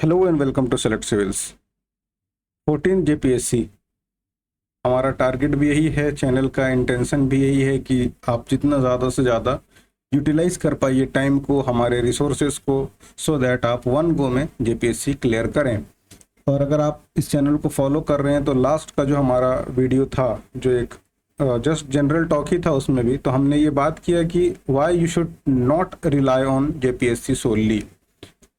Hello and welcome to select civils 14 JPSC. हमारा target भी यही है, चैनल का इंटेंशन भी यही है कि आप जितना ज़्यादा से ज़्यादा यूटिलाइज कर पाइए टाइम को, हमारे रिसोर्सेज को, सो दैट आप वन गो में जेपीएससी क्लियर करें। और अगर आप इस चैनल को फॉलो कर रहे हैं तो लास्ट का जो हमारा वीडियो था, जो एक जस्ट जनरल टॉक ही था, उसमें भी तो हमने ये बात किया कि why you should not rely on JPSC solely.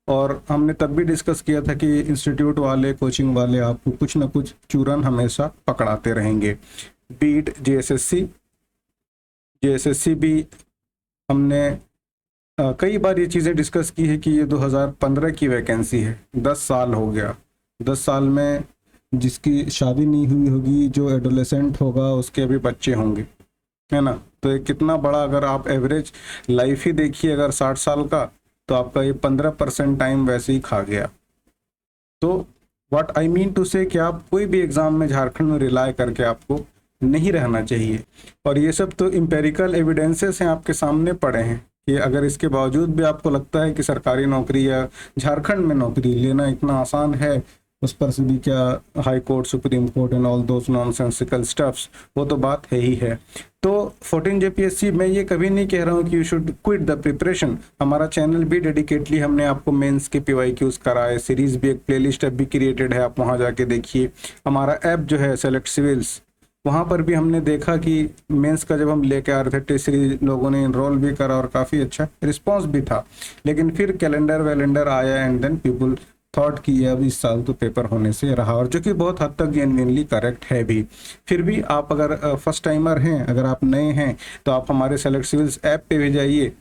और हमने तब भी डिस्कस किया था कि इंस्टीट्यूट वाले, कोचिंग वाले आपको कुछ ना कुछ चूरन हमेशा पकड़ाते रहेंगे। बीट जेएसएससी भी हमने कई बार ये चीज़ें डिस्कस की है कि ये 2015 की वैकेंसी है, 10 साल हो गया। 10 साल में जिसकी शादी नहीं हुई होगी, जो एडोलेसेंट होगा, उसके भी बच्चे होंगे, है ना। तो ये कितना बड़ा, अगर आप एवरेज लाइफ ही देखिए अगर 60 साल का, तो आपका ये 15% टाइम वैसे ही खा गया। तो व्हाट आई मीन टू से कि आप कोई भी एग्ज़ाम में झारखंड में रिलाय करके आपको नहीं रहना चाहिए। और ये सब तो एम्पेरिकल एविडेंसेस हैं, आपके सामने पड़े हैं कि अगर इसके बावजूद भी आपको लगता है कि सरकारी नौकरी या झारखंड में नौकरी लेना इतना आसान है, उस पर से भी क्या high court, supreme court and all those nonsensical stuffs, वो तो बात है ही है। तो 14 जेपीएससी, मैं ये कभी नहीं कह रहा हूँ कि you should quit the preparation. हमारा चैनल भी डेडिकेटली हमने आपको मेंस के पीवाईक्यूज कराए, सीरीज भी, एक प्लेलिस्ट ऐप भी क्रिएटेड है, आप वहाँ जाके देखिए। हमारा ऐप जो है सेलेक्ट सिविल्स, वहाँ पर भी हमने देखा कि मेंस का जब हम लेके आ रहे थे टेस्ट सीरीज, लोगों ने इनरोल भी करा और काफ़ी अच्छा रिस्पॉन्स भी था। लेकिन फिर कैलेंडर वैलेंडर आया एंड देन पीपल थॉट कि ये अब इस साल तो पेपर होने से रहा, और जो कि बहुत हद तक जेन्युइनली करेक्ट है भी। फिर भी आप अगर फर्स्ट टाइमर हैं, अगर आप नए हैं, तो आप हमारे सेलेक्ट सिविल्स ऐप पे भी जाइए,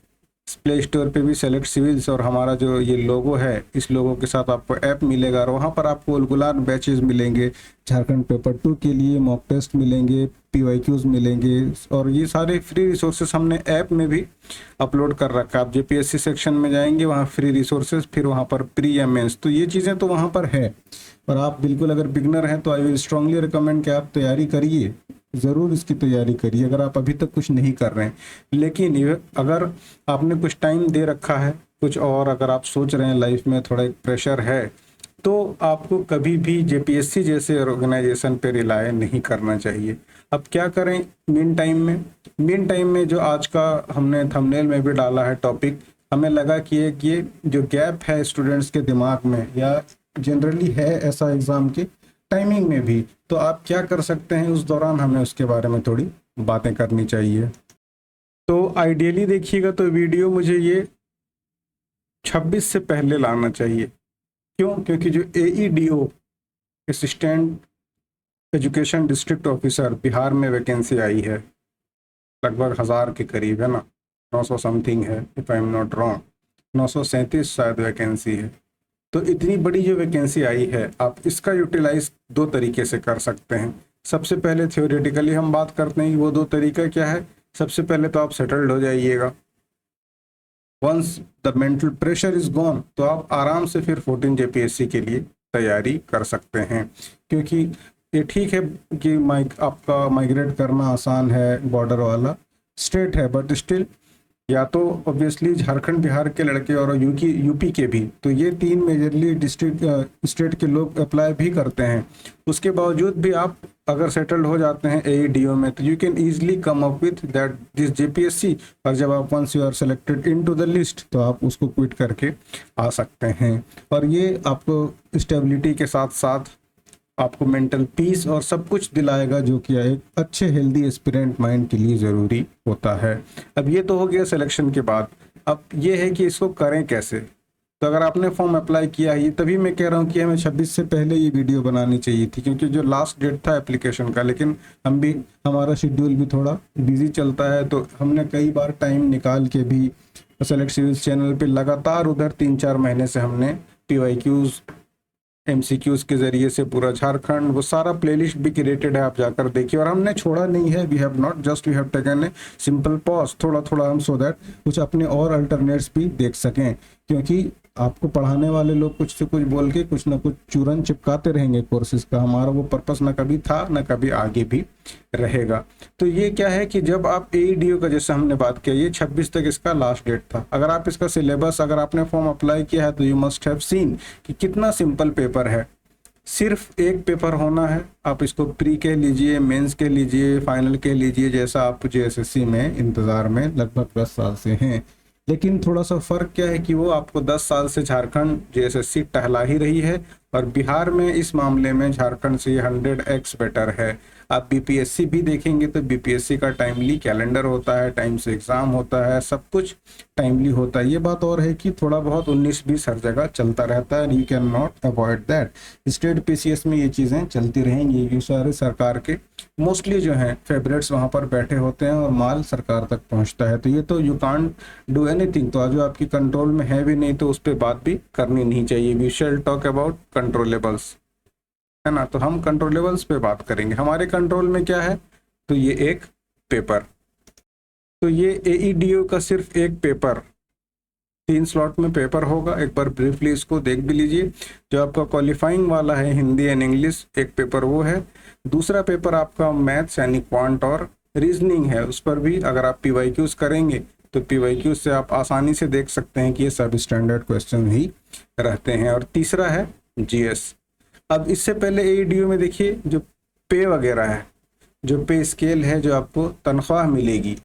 प्ले स्टोर पे भी सेलेक्ट सिविल्स, और हमारा जो ये लोगो है, इस लोगो के साथ आपको ऐप मिलेगा, और वहाँ पर आपको उलगुलान बैचेस मिलेंगे, झारखंड पेपर 2 के लिए मॉक टेस्ट मिलेंगे, पीवाईक्यूज मिलेंगे, और ये सारे फ्री रिसोर्सेस हमने ऐप में भी अपलोड कर रखा है। आप जेपीएससी सेक्शन में जाएंगे, वहाँ फ्री रिसोर्सेज, फिर वहाँ पर प्री या मेंस, तो ये चीज़ें तो वहाँ पर है। और आप बिल्कुल अगर बिगनर हैं तो आई विल स्ट्रांगली रिकमेंड कि आप तैयारी करिए, ज़रूर इसकी तैयारी करिए अगर आप अभी तक कुछ नहीं कर रहे हैं। लेकिन अगर आपने कुछ टाइम दे रखा है कुछ, और अगर आप सोच रहे हैं लाइफ में थोड़ा एक प्रेशर है, तो आपको कभी भी जेपीएससी जैसे ऑर्गेनाइजेशन पे रिलाय नहीं करना चाहिए। अब क्या करें मेन टाइम में जो आज का हमने थंबनेल में भी डाला है टॉपिक, हमें लगा कि ये जो गैप है स्टूडेंट्स के दिमाग में, या जनरली है ऐसा एग्ज़ाम के टाइमिंग में भी, तो आप क्या कर सकते हैं उस दौरान, हमें उसके बारे में थोड़ी बातें करनी चाहिए। तो आइडियली देखिएगा तो वीडियो मुझे ये 26 से पहले लाना चाहिए। क्यों? क्योंकि जो AEDO, assistant education district officer, Bihar में वैकेंसी आई है, लगभग 1000 के करीब, है ना, 900 समथिंग है if I am not wrong, 937 शायद वैकेंसी है। तो इतनी बड़ी जो वैकेंसी आई है, आप इसका यूटिलाइज 2 तरीके से कर सकते हैं। सबसे पहले थ्योरेटिकली हम बात करते हैं कि वो 2 तरीका क्या है। सबसे पहले तो आप सेटल्ड हो जाइएगा, once the mental pressure is gone, तो आप आराम से फिर 14 जेपीएससी के लिए तैयारी कर सकते हैं। क्योंकि ये ठीक है कि आपका माइग्रेट करना आसान है, बॉर्डर वाला स्टेट है, बट स्टिल या तो ऑब्वियसली झारखंड बिहार के लड़के और यूपी के भी, तो ये 3 मेजरली डिस्ट्रिक्ट स्टेट के लोग अप्लाई भी करते हैं। उसके बावजूद भी आप अगर सेटल्ड हो जाते हैं AEDO में, तो you can easily come up with that this JPSC. और जब आप once you are selected into the list, तो आप उसको क्विट करके आ सकते हैं। और ये आपको स्टेबिलिटी के साथ साथ आपको मेंटल पीस और सब कुछ दिलाएगा, जो कि एक अच्छे हेल्दी एस्पिरेंट माइंड के लिए ज़रूरी होता है। अब ये तो हो गया सिलेक्शन के बाद। अब ये है कि इसको करें कैसे। तो अगर आपने फॉर्म अप्लाई किया है, तभी मैं कह रहा हूँ कि हमें 26 से पहले ये वीडियो बनानी चाहिए थी, क्योंकि जो लास्ट डेट था एप्लीकेशन का, लेकिन हमारा शेड्यूल भी थोड़ा बिजी चलता है, तो हमने कई बार टाइम निकाल के भी सेलेक्ट सिविल्स चैनल पे लगातार उधर 3-4 महीने से हमने पीवाईक्यूज, MCQs के ज़रिए से पूरा झारखंड, वो सारा प्लेलिस्ट भी क्रिएटेड है, आप जाकर देखिए। और हमने छोड़ा नहीं है, we have not just we have taken a simple pause, थोड़ा थोड़ा हम, सो दैट कुछ अपने और अल्टरनेट्स भी देख सकें। क्योंकि आपको पढ़ाने वाले लोग कुछ से कुछ बोल के कुछ ना कुछ चूरन चिपकाते रहेंगे कोर्सेज का, हमारा वो पर्पस ना कभी था ना कभी आगे भी रहेगा। तो ये क्या है कि जब आप एईडीओ का, जैसे हमने बात किया, ये 26 तक इसका लास्ट डेट था। अगर आप इसका सिलेबस, अगर आपने फॉर्म अप्लाई किया है तो यू मस्ट हैव सीन कि कितना सिंपल पेपर है। सिर्फ एक पेपर होना है, आप इसको प्री के लीजिए, मेंस के लीजिए, फाइनल के लीजिए, जैसा आप जेएसएससी में इंतज़ार में लगभग 10 साल से हैं। लेकिन थोड़ा सा फ़र्क क्या है कि वो आपको 10 साल से झारखंड जेएसएससी टहला ही रही है, और बिहार में इस मामले में झारखंड से 100x बेटर है। आप बीपीएससी भी देखेंगे तो बीपीएससी का टाइमली कैलेंडर होता है, टाइम से एग्ज़ाम होता है, सब कुछ टाइमली होता है। ये बात और है कि थोड़ा बहुत 19-20 हर जगह चलता रहता है, you can not avoid that. State PCS में ये चीज़ें चलती रहेंगी, ये सारे सरकार के मोस्टली जो हैं फेवरेट्स वहाँ पर बैठे होते हैं और माल सरकार तक पहुँचता है। तो ये तो यू कांट डू एनीथिंग, तो जो आपकी कंट्रोल में है भी नहीं तो उस पर बात भी करनी नहीं चाहिए। We shall talk about controllables, है ना। तो हम कंट्रोलेबल्स पे बात करेंगे। हमारे कंट्रोल में क्या है, तो ये एक पेपर, तो ये एईडीओ का सिर्फ एक पेपर, 3 स्लॉट में पेपर होगा। एक बार ब्रीफली इसको देख भी लीजिए। जो आपका क्वालिफाइंग वाला है हिंदी एंड इंग्लिश, एक पेपर वो है। दूसरा पेपर आपका मैथ्स यानी क्वांट और रीजनिंग है, उस पर भी अगर आप पीवाईक्यूज करेंगे तो पीवाईक्यूज से आप आसानी से देख सकते हैं कि ये सब स्टैंडर्ड क्वेश्चन ही रहते हैं। और तीसरा है जीएस। अब इससे पहले एईडीओ में देखिए जो पे वगैरह है, जो पे स्केल है, जो आपको तनख्वाह मिलेगी,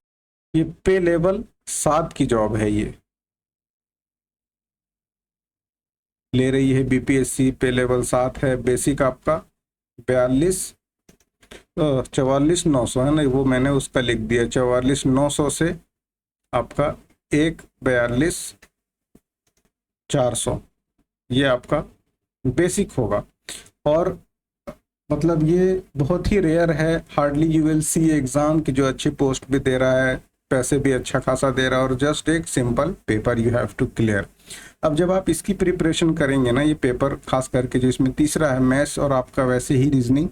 ये पे लेवल 7 की जॉब है, ये ले रही है बीपीएससी। पे लेवल 7 है। बेसिक आपका 44,900 है ना, वो मैंने उसका लिख दिया। 44,900 से आपका 1,42,400 ये आपका बेसिक होगा। और मतलब ये बहुत ही रेयर है, hardly you will see exam की जो अच्छी पोस्ट भी दे रहा है, पैसे भी अच्छा खासा दे रहा है, और जस्ट एक simple paper you have to clear. अब जब आप इसकी प्रिपरेशन करेंगे ना, ये पेपर खास करके जो इसमें तीसरा है मैथ्स, और आपका वैसे ही रीजनिंग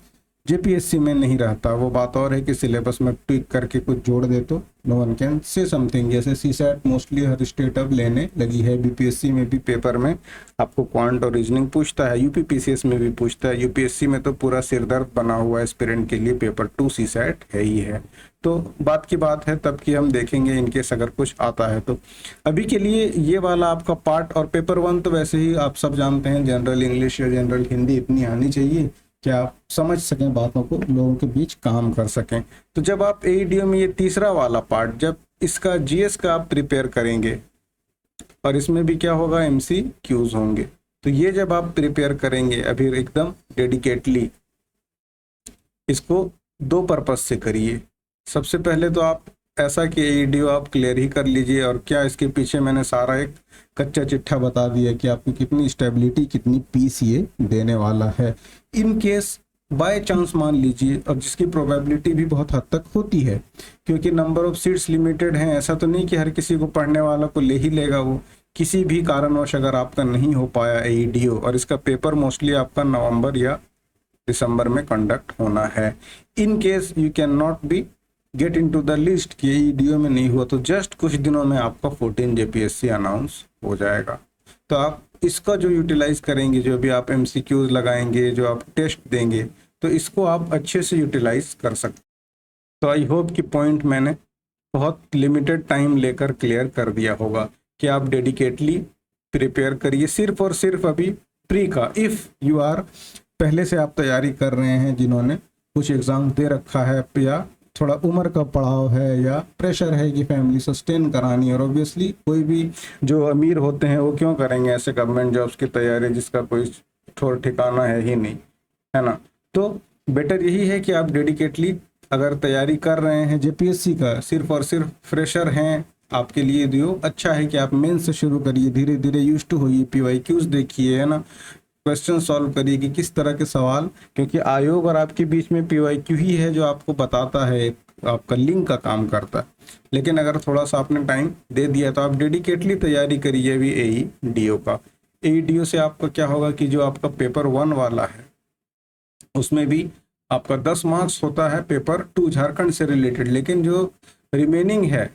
जेपीएससी में नहीं रहता, वो बात और है कि सिलेबस में ट्विक करके कुछ जोड़ दे तो no one can say something. जैसे सीसैट मोस्टली हर स्टेट अब लेने लगी है, बीपीएससी में भी पेपर में आपको क्वांट और रीजनिंग पूछता है, यूपी पीसीएस में भी पूछता है, यूपीएससी में तो पूरा सिरदर्द बना हुआ है एस्पिरेंट के लिए, पेपर 2 सीसैट है ही है। तो बात की बात है तब कि हम देखेंगे इनकेस अगर कुछ आता है तो। अभी के लिए ये वाला आपका पार्ट, और पेपर 1 तो वैसे ही आप सब जानते हैं, जनरल इंग्लिश या जनरल हिंदी इतनी आनी चाहिए कि आप समझ सकें बातों को, लोगों के बीच काम कर सकें। तो जब आप एईडीओ में ये तीसरा वाला पार्ट, जब इसका जीएस का आप प्रिपेयर करेंगे, और इसमें भी क्या होगा, एमसीक्यूज होंगे, तो ये जब आप प्रिपेयर करेंगे अभी एकदम डेडिकेटली, इसको 2 पर्पस से करिए। सबसे पहले तो आप ऐसा कि एईडीओ आप क्लियर ही कर लीजिए, और क्या इसके पीछे मैंने सारा एक कच्चा चिट्ठा बता दिया कि आपको कितनी स्टेबिलिटी, कितनी पीस ये देने वाला है। इन केस बाय चांस मान लीजिए, और जिसकी प्रोबेबिलिटी भी बहुत हद तक होती है, क्योंकि नंबर ऑफ सीट्स लिमिटेड हैं, ऐसा तो नहीं कि हर किसी को पढ़ने वाला को ले ही लेगा वो। किसी भी कारणवश अगर आपका नहीं हो पाया एईडीओ, और इसका पेपर मोस्टली आपका नवंबर या दिसंबर में कंडक्ट होना है, in case you can not be get into the list कि एईडीओ में नहीं हुआ, तो जस्ट कुछ दिनों में आपका 14 जेपीएससी अनाउंस हो जाएगा। तो आप इसका जो यूटिलाइज करेंगे, जो भी आप एमसीक्यूज लगाएंगे, जो आप टेस्ट देंगे, तो इसको आप अच्छे से यूटिलाइज कर सकते। तो आई होप कि पॉइंट मैंने बहुत लिमिटेड टाइम लेकर क्लियर कर दिया होगा कि आप डेडिकेटली प्रिपेयर करिए, सिर्फ और सिर्फ अभी प्री का। इफ़ यू आर पहले से आप तैयारी कर रहे हैं, जिन्होंने कुछ एग्ज़ाम दे रखा है, या थोड़ा उम्र का पड़ाव है, या प्रेशर है कि फैमिली सस्टेन करानी, और ऑब्वियसली कोई भी जो अमीर होते हैं वो क्यों करेंगे ऐसे गवर्नमेंट जॉब्स की तैयारी जिसका कोई ठोर ठिकाना है ही नहीं, है ना। तो बेटर यही है कि आप डेडिकेटली अगर तैयारी कर रहे हैं जेपीएससी का, सिर्फ और सिर्फ फ्रेशर हैं, आपके लिए दियो अच्छा है कि आप मेन से शुरू करिए, धीरे धीरे यूज्ड टू होइए, पीवाईक्यूज देखिए, है ना, क्वेश्चन सॉल्व करिए कि किस तरह के सवाल, क्योंकि आयोग और आपके बीच में पीवाईक्यू ही है जो आपको बताता है, आपका लिंक का काम करता है। लेकिन अगर थोड़ा सा आपने टाइम दे दिया तो आप डेडिकेटली तैयारी करिए भी एईडीओ का। एईडीओ से आपका क्या होगा कि जो आपका पेपर 1 वाला है उसमें भी आपका 10 मार्क्स होता है, पेपर 2 झारखंड से रिलेटेड, लेकिन जो रिमेनिंग है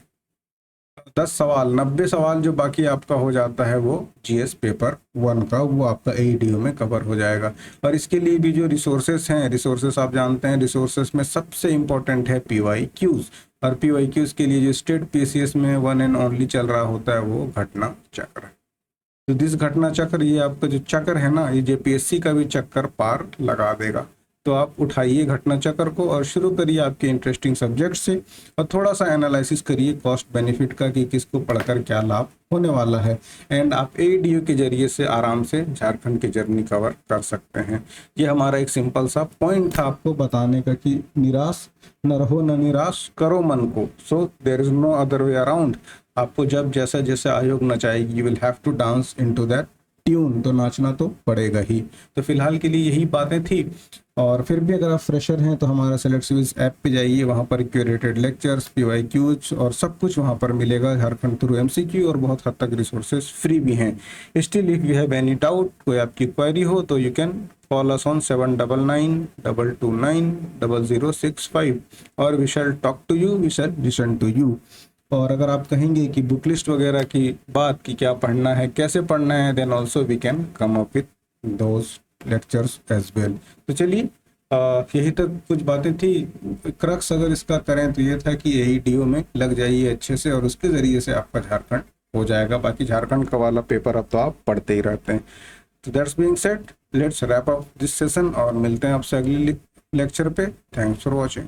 10 सवाल 90 सवाल जो बाकी आपका हो जाता है वो जीएस पेपर 1 का, वो आपका एईडीओ में कवर हो जाएगा। और इसके लिए भी जो रिसोर्सेस हैं, रिसोर्सेस आप जानते हैं, रिसोर्सेस में सबसे इंपॉर्टेंट है पीवाईक्यूज। और पीवाईक्यूज के लिए जो स्टेट पीसीएस में वन एंड ओनली चल रहा होता है वो घटना चक्र। तो दिस घटना चक्र, ये आपका जो चक्र है ना, ये जेपीएससी का भी चक्कर पार लगा देगा। तो आप उठाइए घटना चक्र को और शुरू करिए आपके इंटरेस्टिंग सब्जेक्ट से, और थोड़ा सा एनालिसिस करिए कॉस्ट बेनिफिट का कि किसको पढ़कर क्या लाभ होने वाला है। एंड आप एईडीओ के जरिए से आराम से झारखंड की जर्नी कवर कर सकते हैं। ये हमारा एक सिंपल सा पॉइंट था आपको बताने का कि निराश न रहो, न निराश करो मन को। So there is no other way around. आपको जब जैसा जैसा आयोग नचाएगी, you will have to dance into that tune, तो नाचना तो पड़ेगा ही। तो फिलहाल के लिए यही बातें थी। और फिर भी अगर आप फ्रेशर हैं तो हमारा सेलेक्ट सीरीज ऐप पे जाइए, वहाँ पर क्यूरेटेड लेक्चर्स, पीवाईक्यूज और सब कुछ वहाँ पर मिलेगा झारखंड थ्रू एमसीक्यू, और बहुत हद तक रिसोर्सेज फ्री भी हैं। Still if you have any doubt, कोई आपकी क्वेरी हो, तो you can call us on 7992290065 और we shall talk to you, we shall listen to you. और अगर आप कहेंगे कि बुक लिस्ट वगैरह की बात, कि क्या पढ़ना है, कैसे पढ़ना है, then also we can come up with those lectures as well. तो चलिए, यही तक कुछ बातें थी। क्रक्स अगर इसका करें तो ये था कि एईडीओ में लग जाइए अच्छे से, और उसके ज़रिए से आपका झारखंड हो जाएगा। बाकी झारखंड का वाला पेपर अब तो आप पढ़ते ही रहते हैं। तो that's being said, let's wrap up this session और मिलते हैं आपसे अगले लेक्चर पे। Thanks for watching.